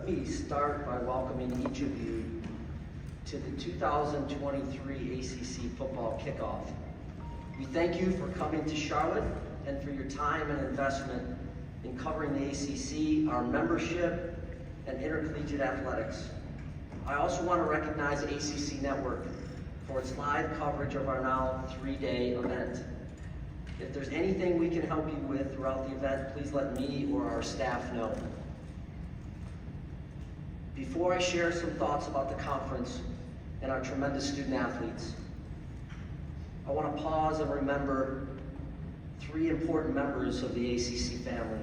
me start by welcoming each of you to the 2023 ACC Football Kickoff. We thank you for coming to Charlotte and for your time and investment in covering the ACC, our membership, and intercollegiate athletics. I also want to recognize ACC Network for its live coverage of our now 3-day event. If there's anything we can help you with throughout the event, please let me or our staff know. Before I share some thoughts about the conference and our tremendous student athletes, I want to pause and remember 3 important members of the ACC family.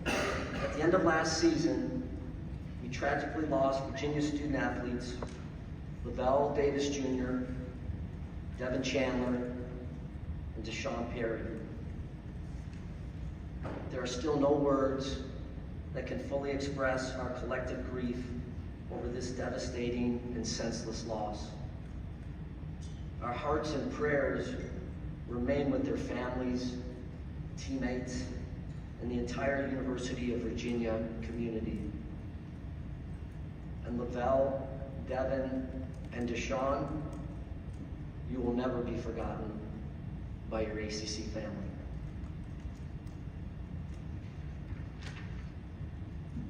At the end of last season, we tragically lost Virginia student athletes Lavelle Davis Jr., Devin Chandler, and Deshaun Perry. There are still no words that can fully express our collective grief over this devastating and senseless loss. Our hearts and prayers remain with their families, teammates, and the entire University of Virginia community. And Lavelle, Devin, and Deshaun, you will never be forgotten by your ACC family.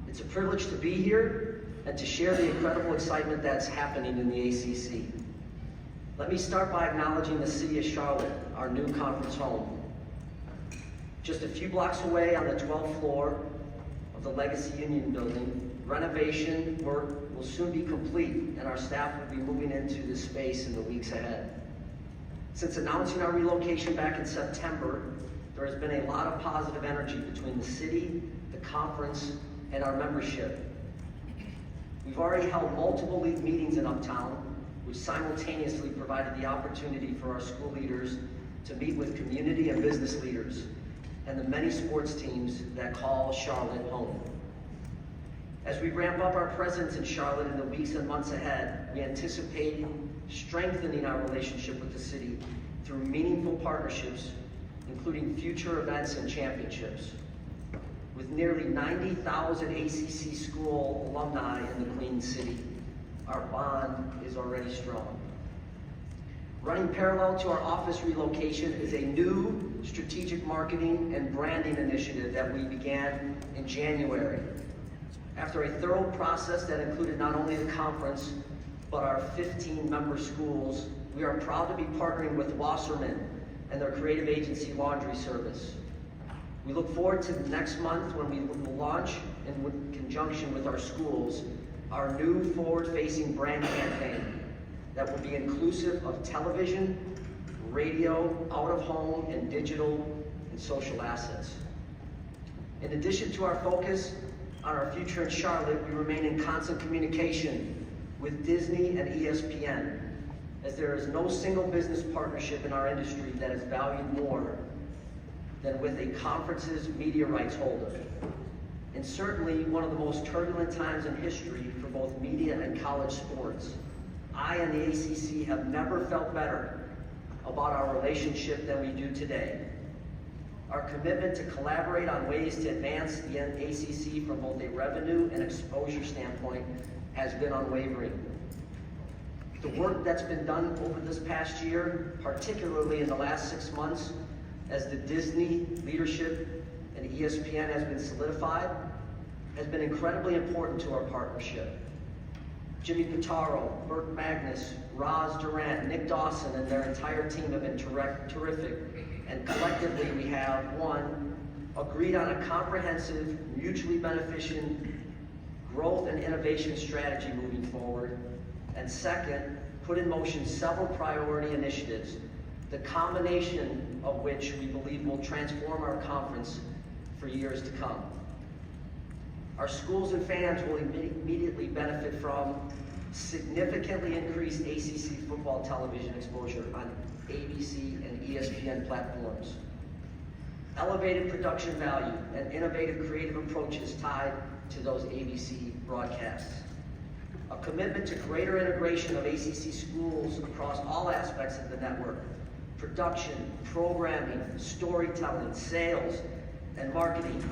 It's a privilege to be here and to share the incredible excitement that's happening in the ACC. Let me start by acknowledging the city of Charlotte, our new conference home. Just a few blocks away on the 12th floor of the Legacy Union building, renovation work will soon be complete and our staff will be moving into this space in the weeks ahead. Since announcing our relocation back in September, there has been a lot of positive energy between the city, the conference, and our membership. We've already held multiple league meetings in Uptown, which simultaneously provided the opportunity for our school leaders to meet with community and business leaders and the many sports teams that call Charlotte home. As we ramp up our presence in Charlotte in the weeks and months ahead, we anticipate strengthening our relationship with the city through meaningful partnerships, including future events and championships. With nearly 90,000 ACC school alumni in the Queen City, our bond is already strong. Running parallel to our office relocation is a new strategic marketing and branding initiative that we began in January. After a thorough process that included not only the conference, but our 15 member schools, we are proud to be partnering with Wasserman and their creative agency Laundry Service. We look forward to next month when we will launch, in conjunction with our schools, our new forward-facing brand campaign that will be inclusive of television, radio, out-of-home, and digital and social assets. In addition to our focus on our future in Charlotte, we remain in constant communication with Disney and ESPN, as there is no single business partnership in our industry that is valued more than with a conference's media rights holder. And certainly one of the most turbulent times in history for both media and college sports, I and the ACC have never felt better about our relationship than we do today. Our commitment to collaborate on ways to advance the ACC from both a revenue and exposure standpoint has been unwavering. The work that's been done over this past year, particularly in the last 6 months, as the Disney leadership and ESPN has been solidified, has been incredibly important to our partnership. Jimmy Pitaro, Burt Magnus, Roz Durant, Nick Dawson, and their entire team have been terrific. And collectively we have, 1, agreed on a comprehensive, mutually beneficial growth and innovation strategy moving forward, and 2nd, put in motion several priority initiatives, the combination of which we believe will transform our conference for years to come. Our schools and fans will immediately benefit from significantly increased ACC football television exposure on ABC and ESPN platforms, elevated production value and innovative creative approaches tied to those ABC broadcasts, a commitment to greater integration of ACC schools across all aspects of the network, production, programming, storytelling, sales, and marketing,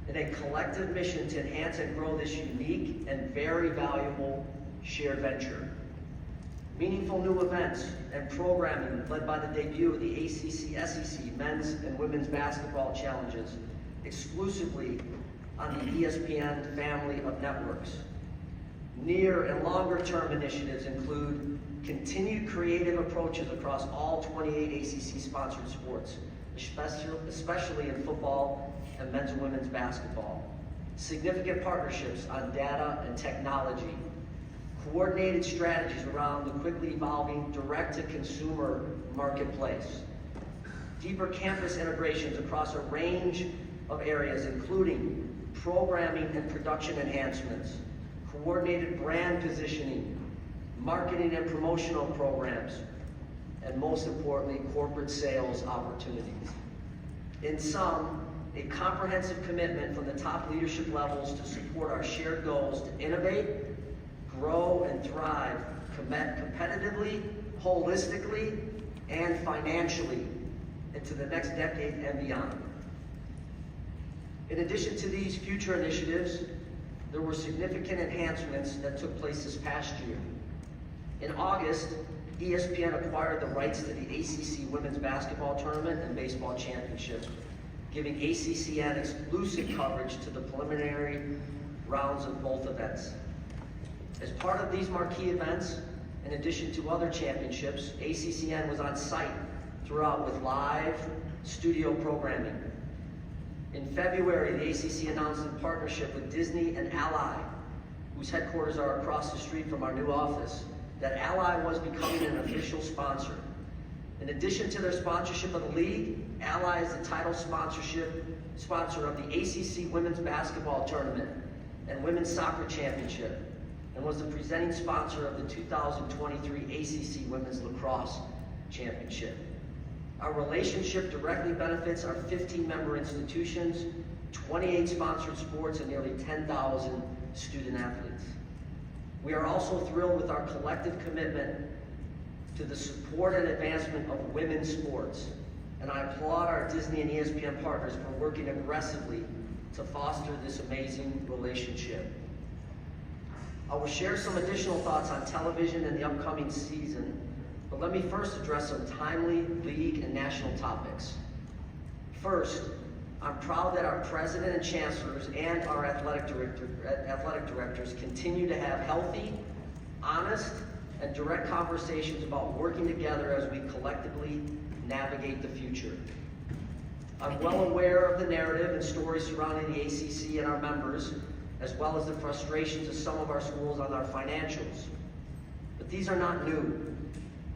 in a collective mission to enhance and grow this unique and very valuable shared venture. Meaningful new events and programming led by the debut of the ACC SEC Men's and Women's Basketball Challenges exclusively on the ESPN family of networks. Near and longer term initiatives include continued creative approaches across all 28 ACC sponsored sports, especially in football and men's and women's basketball. Significant partnerships on data and technology. Coordinated strategies around the quickly evolving direct-to-consumer marketplace. Deeper campus integrations across a range of areas, including programming and production enhancements, coordinated brand positioning, marketing and promotional programs, and most importantly, corporate sales opportunities. In sum, a comprehensive commitment from the top leadership levels to support our shared goals to innovate, grow, and thrive competitively, holistically, and financially into the next decade and beyond. In addition to these future initiatives, there were significant enhancements that took place this past year. In August, ESPN acquired the rights to the ACC Women's Basketball Tournament and Baseball Championship, giving ACCN exclusive coverage to the preliminary rounds of both events. As part of these marquee events, in addition to other championships, ACCN was on site throughout with live studio programming. In February, the ACC announced in partnership with Disney and Ally, whose headquarters are across the street from our new office, that Ally was becoming an official sponsor. In addition to their sponsorship of the league, Ally is the title sponsor of the ACC Women's Basketball Tournament and Women's Soccer Championship, and was the presenting sponsor of the 2023 ACC Women's Lacrosse Championship. Our relationship directly benefits our 15 member institutions, 28 sponsored sports, and nearly 10,000 student athletes. We are also thrilled with our collective commitment to the support and advancement of women's sports, and I applaud our Disney and ESPN partners for working aggressively to foster this amazing relationship. I will share some additional thoughts on television and the upcoming season, but let me first address some timely league and national topics. First, I'm proud that our president and chancellors and our athletic directors continue to have healthy, honest, and direct conversations about working together as we collectively navigate the future. I'm well aware of the narrative and stories surrounding the ACC and our members, as well as the frustrations of some of our schools on our financials. But these are not new.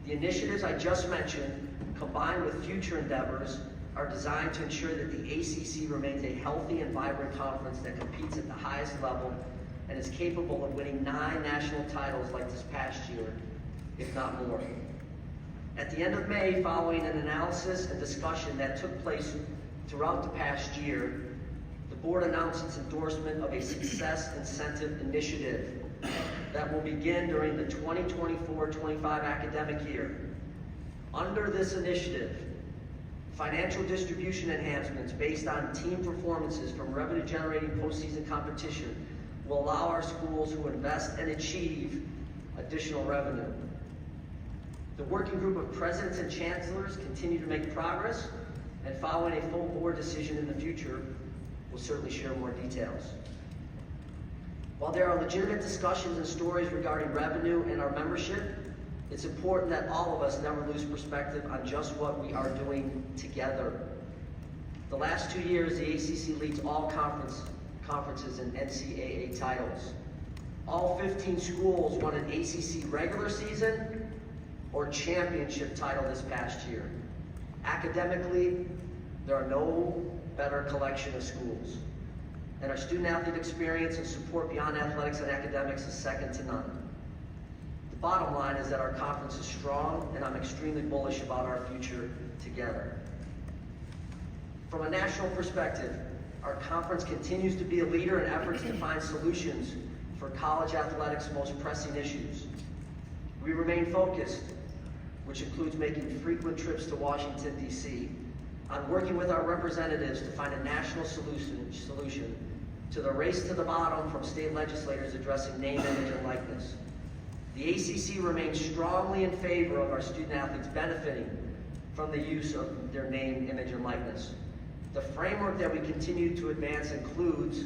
The initiatives I just mentioned, combined with future endeavors, are designed to ensure that the ACC remains a healthy and vibrant conference that competes at the highest level and is capable of winning 9 national titles like this past year, if not more. At the end of May, following an analysis and discussion that took place throughout the past year, the board announced its endorsement of a success incentive initiative that will begin during the 2024-25 academic year. Under this initiative, financial distribution enhancements based on team performances from revenue-generating postseason competition will allow our schools to invest and achieve additional revenue. The working group of presidents and chancellors continue to make progress, and following a full board decision in the future, we'll certainly share more details. While there are legitimate discussions and stories regarding revenue and our membership, it's important that all of us never lose perspective on just what we are doing together. The last 2 years, the ACC leads all conferences and NCAA titles. All 15 schools won an ACC regular season or championship title this past year. Academically, there are no better collection of schools. And our student-athlete experience and support beyond athletics and academics is second to none. The bottom line is that our conference is strong, and I'm extremely bullish about our future together. From a national perspective, our conference continues to be a leader in efforts to find solutions for college athletics' most pressing issues. We remain focused, which includes making frequent trips to Washington, D.C., on working with our representatives to find a national solution to the race to the bottom from state legislators addressing name, image, and likeness. The ACC remains strongly in favor of our student athletes benefiting from the use of their name, image, and likeness. The framework that we continue to advance includes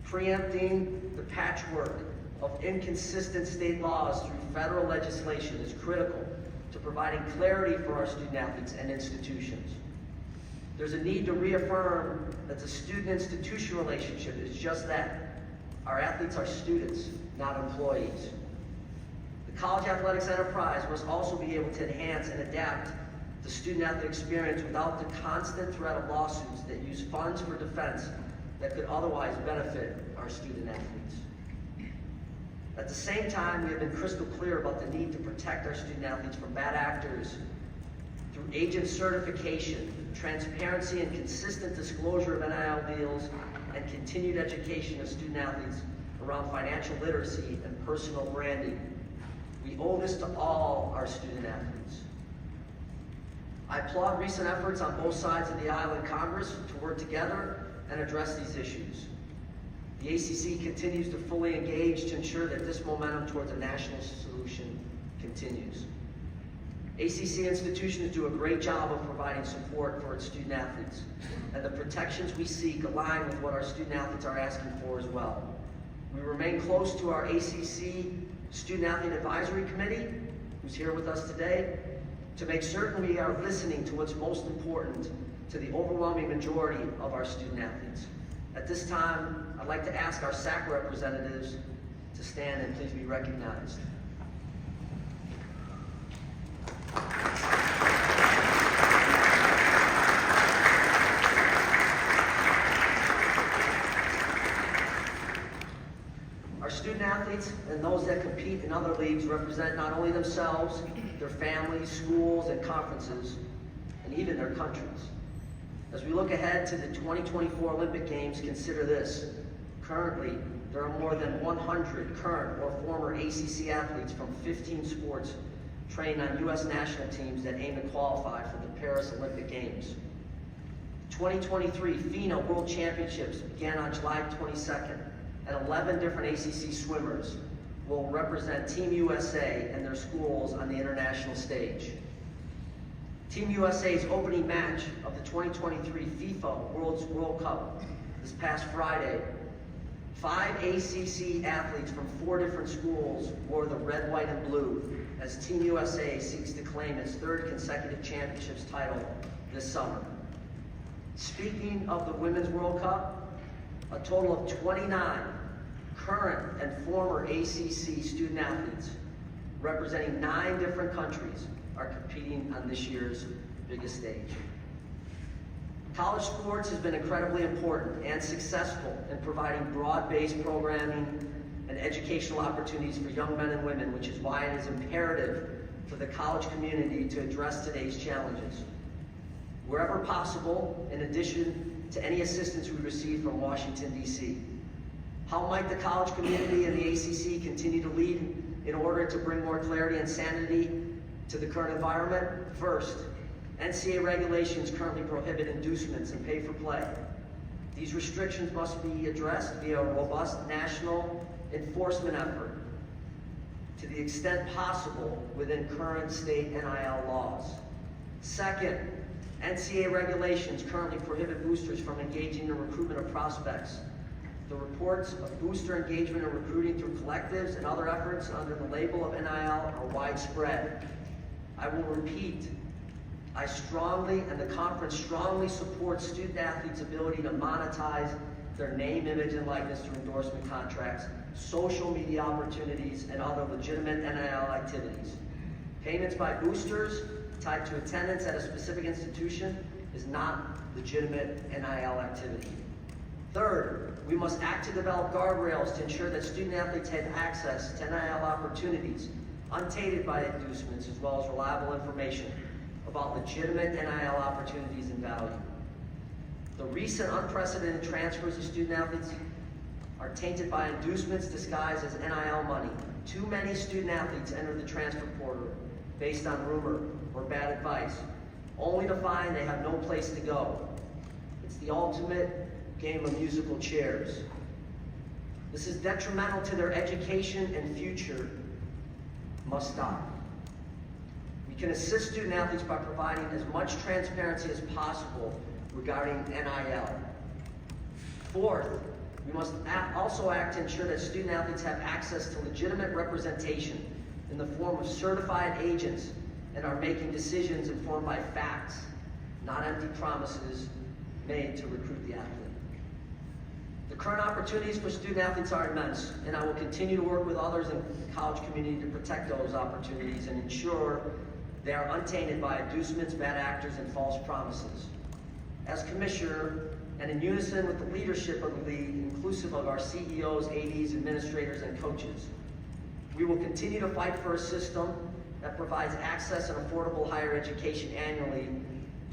preempting the patchwork of inconsistent state laws through federal legislation is critical to providing clarity for our student athletes and institutions. There's a need to reaffirm that the student-institution relationship is just that. Our athletes are students, not employees. The college athletics enterprise must also be able to enhance and adapt the student-athlete experience without the constant threat of lawsuits that use funds for defense that could otherwise benefit our student athletes. At the same time, we have been crystal clear about the need to protect our student athletes from bad actors through agent certification, transparency and consistent disclosure of NIL deals, and continued education of student athletes around financial literacy and personal branding. We owe this to all our student athletes. I applaud recent efforts on both sides of the aisle in Congress to work together and address these issues. The ACC continues to fully engage to ensure that this momentum towards a national solution continues. ACC institutions do a great job of providing support for its student athletes, and the protections we seek align with what our student athletes are asking for as well. We remain close to our ACC Student Athlete Advisory Committee, who's here with us today, to make certain we are listening to what's most important to the overwhelming majority of our student athletes. At this time, I'd like to ask our SAC representatives to stand and please be recognized. Our student athletes and those that compete in other leagues represent not only themselves, their families, schools, and conferences, and even their countries. As we look ahead to the 2024 Olympic Games, consider this. Currently, there are more than 100 current or former ACC athletes from 15 sports trained on U.S. national teams that aim to qualify for the Paris Olympic Games. The 2023 FINA World Championships began on July 22nd, and 11 different ACC swimmers will represent Team USA and their schools on the international stage. Team USA's opening match of the 2023 FIFA World Cup this past Friday, 5 ACC athletes from 4 different schools wore the red, white, and blue as Team USA seeks to claim its 3rd consecutive championships title this summer. Speaking of the Women's World Cup, a total of 29 current and former ACC student athletes representing 9 different countries are competing on this year's biggest stage. College sports has been incredibly important and successful in providing broad-based programming and educational opportunities for young men and women, which is why it is imperative for the college community to address today's challenges. Wherever possible, in addition to any assistance we receive from Washington, D.C. How might the college community and the ACC continue to lead in order to bring more clarity and sanity to the current environment? First, NCAA regulations currently prohibit inducements and pay for play. These restrictions must be addressed via a robust national enforcement effort to the extent possible within current state NIL laws. Second, NCAA regulations currently prohibit boosters from engaging in recruitment of prospects. The reports of booster engagement and recruiting through collectives and other efforts under the label of NIL are widespread. I will repeat, I strongly, and the conference strongly supports student athletes' ability to monetize their name, image, and likeness through endorsement contracts, social media opportunities, and other legitimate NIL activities. Payments by boosters tied to attendance at a specific institution is not legitimate NIL activity. Third, we must act to develop guardrails to ensure that student athletes have access to NIL opportunities, untainted by inducements, as well as reliable information about legitimate NIL opportunities and value. The recent unprecedented transfers of student athletes are tainted by inducements disguised as NIL money. Too many student athletes enter the transfer portal based on rumor or bad advice, only to find they have no place to go. It's the ultimate game of musical chairs. This is detrimental to their education and future. Must stop. We can assist student athletes by providing as much transparency as possible regarding NIL. Fourth, we must also act to ensure that student athletes have access to legitimate representation in the form of certified agents and are making decisions informed by facts, not empty promises made to recruit the athlete. The current opportunities for student athletes are immense, and I will continue to work with others in the college community to protect those opportunities and ensure they are untainted by inducements, bad actors, and false promises. As commissioner, and in unison with the leadership of the league, inclusive of our CEOs, ADs, administrators, and coaches, we will continue to fight for a system that provides access and affordable higher education annually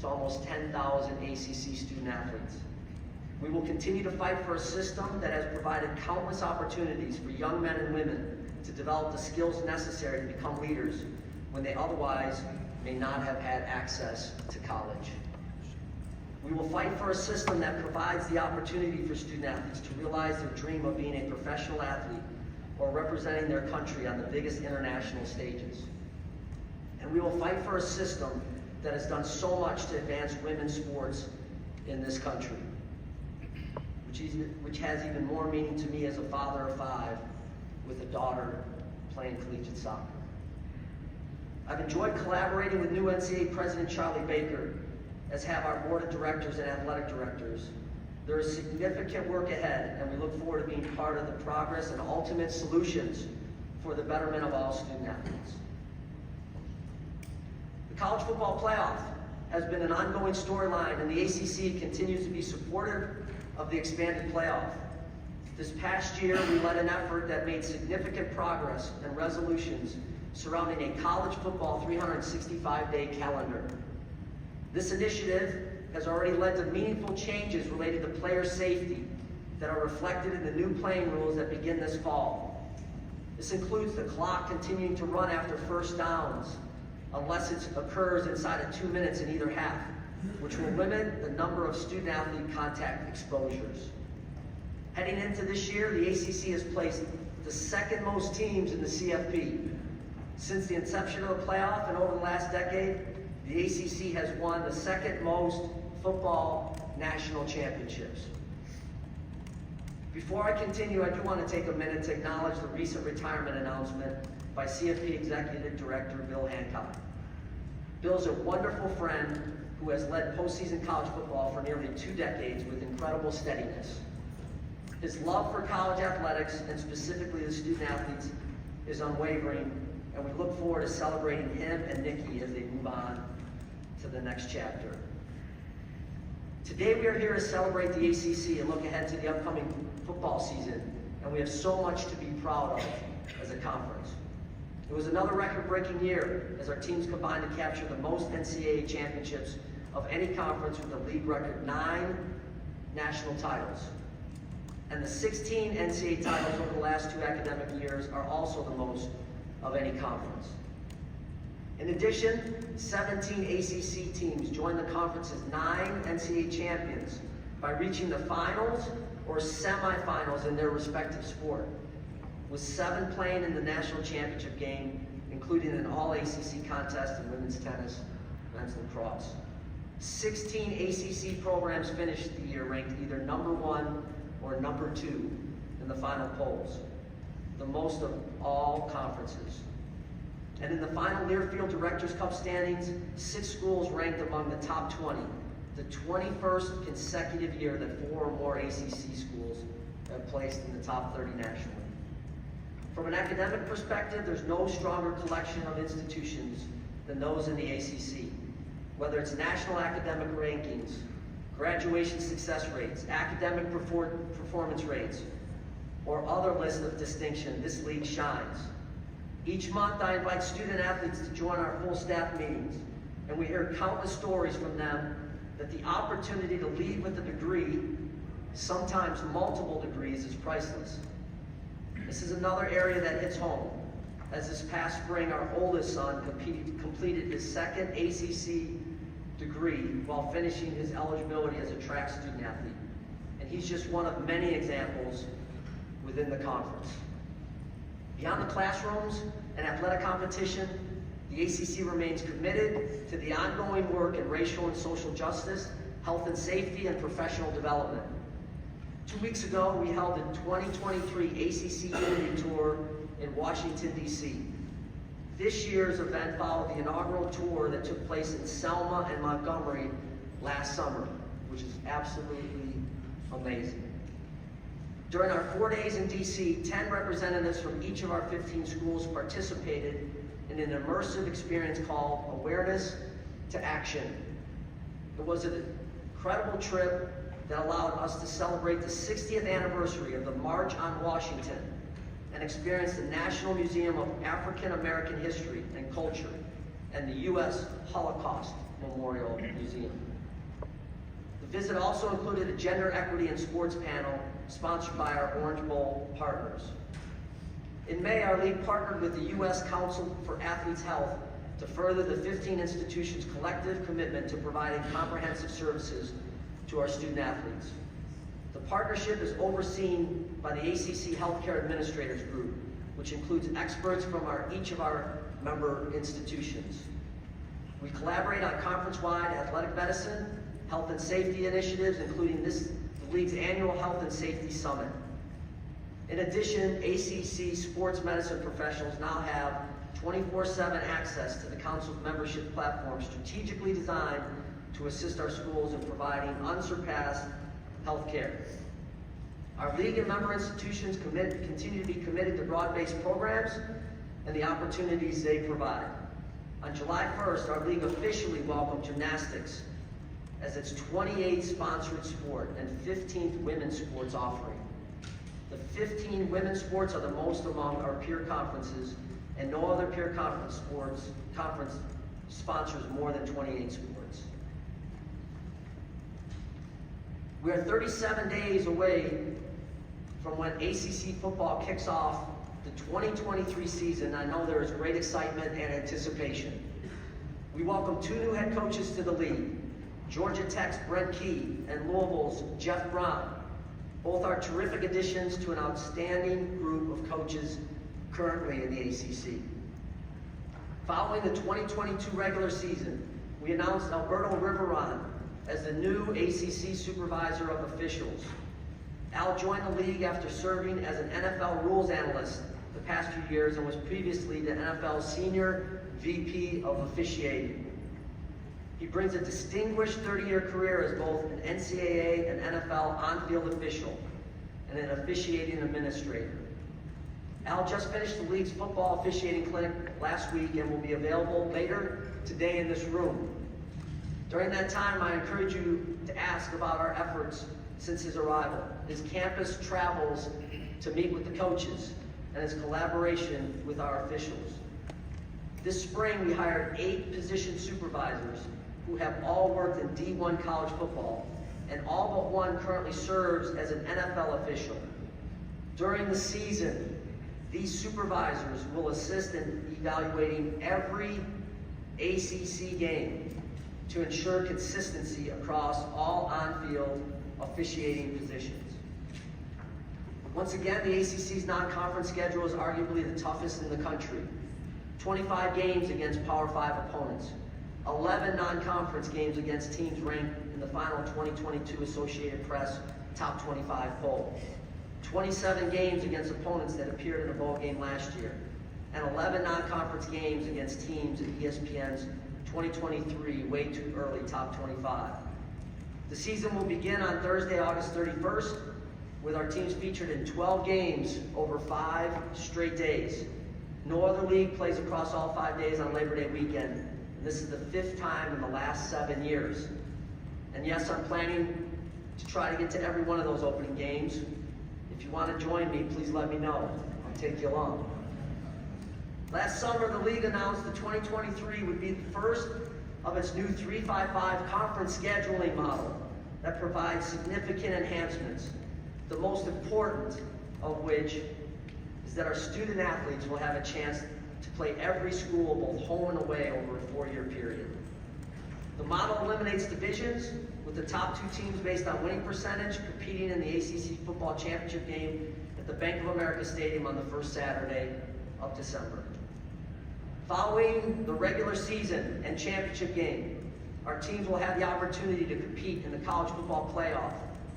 to almost 10,000 ACC student athletes. We will continue to fight for a system that has provided countless opportunities for young men and women to develop the skills necessary to become leaders when they otherwise may not have had access to college. We will fight for a system that provides the opportunity for student athletes to realize their dream of being a professional athlete or representing their country on the biggest international stages. And we will fight for a system that has done so much to advance women's sports in this country, which has even more meaning to me as a father of 5 with a daughter playing collegiate soccer. I've enjoyed collaborating with new NCAA President Charlie Baker, as have our board of directors and athletic directors. There is significant work ahead, and we look forward to being part of the progress and ultimate solutions for the betterment of all student athletes. The College Football Playoff has been an ongoing storyline, and the ACC continues to be supportive of the expanded playoff. This past year, we led an effort that made significant progress and resolutions surrounding a college football 365-day calendar. This initiative has already led to meaningful changes related to player safety that are reflected in the new playing rules that begin this fall. This includes the clock continuing to run after first downs, unless it occurs inside of 2 minutes in either half, which will limit the number of student-athlete contact exposures. Heading into this year, the ACC has placed the second most teams in the CFP. Since the inception of the playoff and over the last decade, the ACC has won the second most football national championships. Before I continue, I do want to take a minute to acknowledge the recent retirement announcement by CFP Executive Director Bill Hancock. Bill's a wonderful friend who has led postseason college football for nearly 2 decades with incredible steadiness. His love for college athletics, and specifically the student athletes, is unwavering, and we look forward to celebrating him and Nikki as they move on to the next chapter. Today we are here to celebrate the ACC and look ahead to the upcoming football season, and we have so much to be proud of as a conference. It was another record-breaking year as our teams combined to capture the most NCAA championships of any conference with a league record 9 national titles. And the 16 NCAA titles over the last 2 academic years are also the most of any conference. In addition, 17 ACC teams joined the conference's 9 NCAA champions by reaching the finals or semifinals in their respective sport, with 7 playing in the national championship game, including an all-ACC contest in women's tennis, men's lacrosse. 16 ACC programs finished the year ranked either number 1 or number 2 in the final polls, the most of all conferences. And in the final Learfield Directors' Cup standings, 6 schools ranked among the top 20, the 21st consecutive year that 4 or more ACC schools have placed in the top 30 nationally. From an academic perspective, there's no stronger collection of institutions than those in the ACC. Whether it's national academic rankings, graduation success rates, academic performance rates, or other lists of distinction, this league shines. Each month I invite student athletes to join our full staff meetings, and we hear countless stories from them that the opportunity to lead with a degree, sometimes multiple degrees, is priceless. This is another area that hits home, as this past spring our oldest son completed his 2nd ACC degree while finishing his eligibility as a track student athlete. And he's just one of many examples within the conference. Beyond the classrooms and athletic competition, the ACC remains committed to the ongoing work in racial and social justice, health and safety, and professional development. 2 weeks ago, we held the 2023 ACC Unity Tour in Washington, D.C. This year's event followed the inaugural tour that took place in Selma and Montgomery last summer, which is absolutely amazing. During our 4 days in D.C., 10 representatives from each of our 15 schools participated in an immersive experience called Awareness to Action. It was an incredible trip that allowed us to celebrate the 60th anniversary of the March on Washington and experience the National Museum of African American History and Culture and the U.S. Holocaust Memorial Museum. The visit also included a gender equity and sports panel sponsored by our Orange Bowl partners. In May, our league partnered with the U.S. Council for Athletes' Health to further the 15 institutions' collective commitment to providing comprehensive services to our student athletes. The partnership is overseen by the ACC Healthcare Administrators Group, which includes experts from each of our member institutions. We collaborate on conference-wide athletic medicine, health and safety initiatives, including the league's annual Health and Safety Summit. In addition, ACC sports medicine professionals now have 24/7 access to the Council's membership platform, strategically designed to assist our schools in providing unsurpassed health care. Our league and member institutions continue to be committed to broad-based programs and the opportunities they provide. On July 1st, our league officially welcomed gymnastics as its 28th sponsored sport and 15th women's sports offering. The 15 women's sports are the most among our peer conferences, and no other peer conference sponsors more than 28 sports. We are 37 days away from when ACC football kicks off the 2023 season. I know there is great excitement and anticipation. We welcome 2 new head coaches to the league, Georgia Tech's Brent Key and Louisville's Jeff Brown. Both are terrific additions to an outstanding group of coaches currently in the ACC. Following the 2022 regular season, we announced Alberto Riveron as the new ACC Supervisor of Officials. Al joined the league after serving as an NFL rules analyst the past few years and was previously the NFL's Senior VP of Officiating. He brings a distinguished 30-year career as both an NCAA and NFL on-field official and an officiating administrator. Al just finished the league's football officiating clinic last week and will be available later today in this room. During that time, I encourage you to ask about our efforts since his arrival, his campus travels to meet with the coaches, and his collaboration with our officials. This spring, we hired 8 position supervisors who have all worked in D1 college football, and all but one currently serves as an NFL official. During the season, these supervisors will assist in evaluating every ACC game to ensure consistency across all on-field officiating positions. Once again, the ACC's non-conference schedule is arguably the toughest in the country. 25 games against Power 5 opponents, 11 non-conference games against teams ranked in the final 2022 Associated Press Top 25 poll, 27 games against opponents that appeared in a bowl game last year, and 11 non-conference games against teams in ESPN's 2023 Way Too Early Top 25. The season will begin on Thursday, August 31st, with our teams featured in 12 games over 5 straight days. No other league plays across all 5 days on Labor Day weekend, and this is the 5th time in the last 7 years. And yes, I'm planning to try to get to every one of those opening games. If you want to join me, please let me know. I'll take you along. Last summer, the league announced that 2023 would be the first of its new 3-5-5 conference scheduling model that provides significant enhancements, the most important of which is that our student athletes will have a chance to play every school, both home and away, over a 4-year period. The model eliminates divisions, with the top 2 teams based on winning percentage competing in the ACC Football Championship game at the Bank of America Stadium on the first Saturday of December. Following the regular season and championship game, our teams will have the opportunity to compete in the college football playoff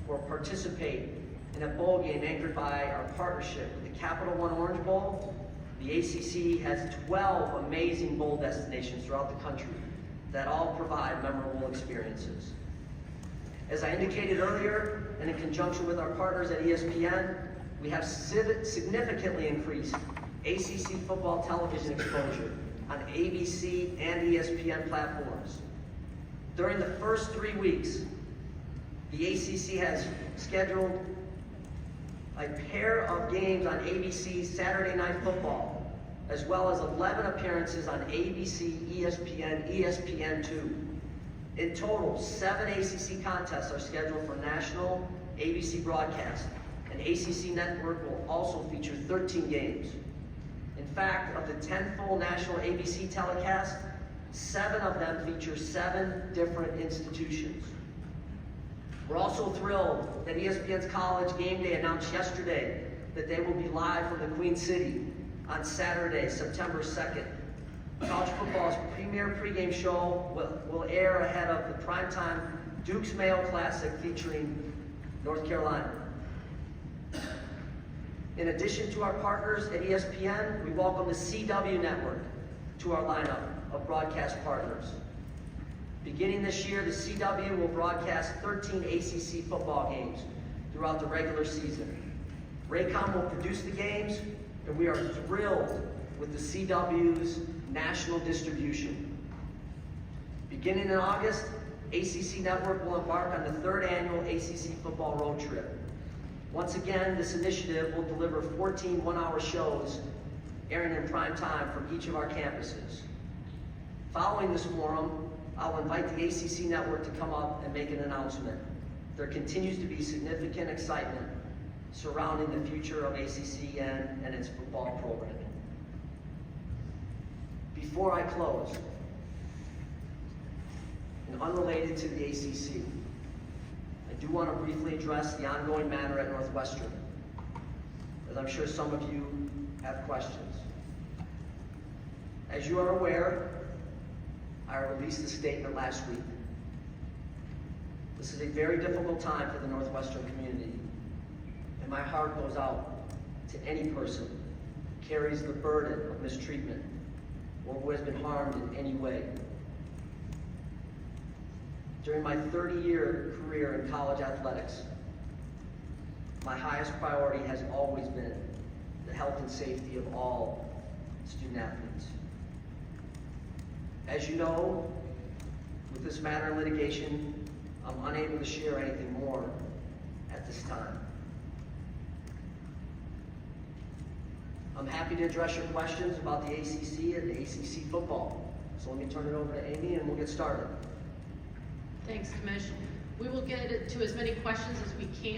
or participate in a bowl game anchored by our partnership with the Capital One Orange Bowl. The ACC has 12 amazing bowl destinations throughout the country that all provide memorable experiences. As I indicated earlier, and in conjunction with our partners at ESPN, we have significantly increased ACC football television exposure on ABC and ESPN platforms. During the first 3 weeks, the ACC has scheduled a pair of games on ABC's Saturday Night Football, as well as 11 appearances on ABC, ESPN, ESPN2. In total, 7 ACC contests are scheduled for national ABC broadcast, and ACC Network will also feature 13 games. In fact, of the 10 full national ABC telecasts, 7 of them feature 7 different institutions. We're also thrilled that ESPN's College Game Day announced yesterday that they will be live from the Queen City on Saturday, September 2nd. College football's premier pregame show will air ahead of the primetime Duke's Mayo Classic featuring North Carolina. In addition to our partners at ESPN, we welcome the CW Network to our lineup of broadcast partners. Beginning this year, the CW will broadcast 13 ACC football games throughout the regular season. Raycom will produce the games, and we are thrilled with the CW's national distribution. Beginning in August, ACC Network will embark on the 3rd annual ACC football road trip. Once again, this initiative will deliver 14 one-hour shows airing in prime time from each of our campuses. Following this forum, I'll invite the ACC Network to come up and make an announcement. There continues to be significant excitement surrounding the future of ACCN and its football programming. Before I close, and unrelated to the ACC, I do want to briefly address the ongoing matter at Northwestern, as I'm sure some of you have questions. As you are aware, I released a statement last week. This is a very difficult time for the Northwestern community, and my heart goes out to any person who carries the burden of mistreatment or who has been harmed in any way. During my 30-year career in college athletics, my highest priority has always been the health and safety of all student athletes. As you know, with this matter in litigation, I'm unable to share anything more at this time. I'm happy to address your questions about the ACC and the ACC football. So let me turn it over to Amy and we'll get started. Thanks, Commissioner. We will get to as many questions as we can.